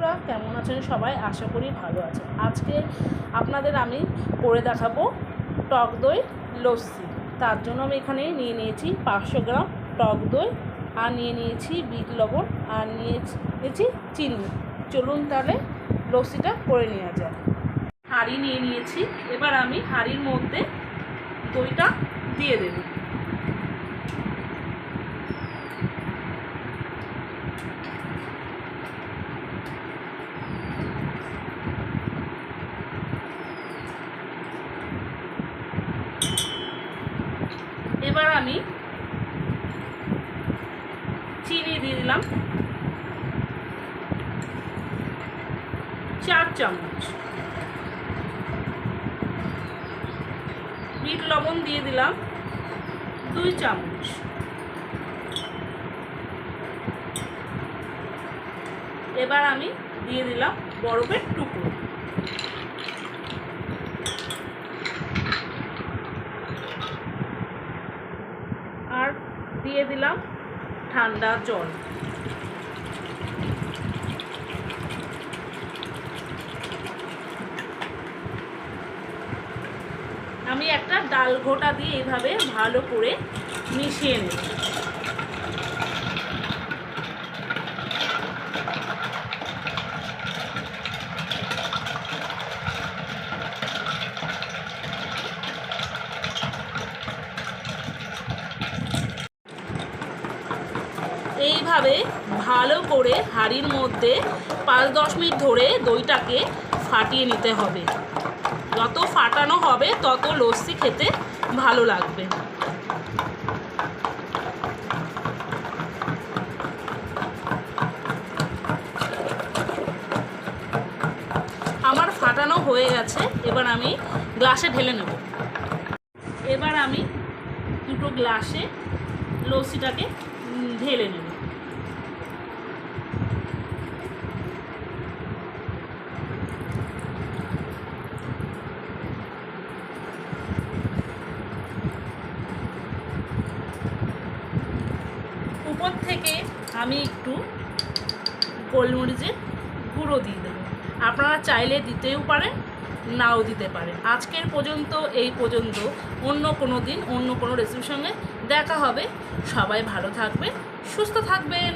বন্ধুরা, কেমন আছেন সবাই? আশা করি ভালো আছেন। আজকে আপনাদের আমি করে দেখাবো টক দই লস্যি। তার জন্য আমি এখানে নিয়ে নিয়েছি 500 গ্রাম টক দই, আর নিয়ে নিয়েছি বিট লবণ, আর নিয়েছি চিনি। চলুন তাহলে লস্যিটা করে নেওয়া যায়। হাঁড়ি নিয়ে নিয়েছি, এবার আমি হাঁড়ির মধ্যে দইটা দিয়ে দেব। এবার আমি চিনি দিয়ে দিলাম 4 চামচ, বিট লবণ দিয়ে দিলাম 2 চামচ, এবার আমি দিয়ে দিলাম বরফের টুকরো, আর দিয়ে দিলাম ঠান্ডা জল। আমি একটা ডাল ঘোটা দিয়ে এইভাবে ভালো করে মিশিয়ে নেব। এইভাবে ভালো করে হাঁড়ির মধ্যে 5-10 মিনিট ধরে দইটাকে ফাটিয়ে নিতে হবে। যত ফাটানো হবে তত লস্যি খেতে ভালো লাগবে। আমার ফাটানো হয়ে গেছে, এবার আমি গ্লাসে ঢেলে নেব। এবার আমি দুটো গ্লাসে লস্যিটাকে ঢেলে নেব। উপর থেকে আমি একটু গোলমরিচের গুঁড়ো দিয়ে দেবো। আপনারা চাইলে দিতেও পারেন, নাও দিতে পারেন। আজকের পর্যন্ত এই পর্যন্ত, অন্য কোনো দিন অন্য কোনো রেসিপির সঙ্গে দেখা হবে। সবাই ভালো থাকবেন, সুস্থ থাকবেন।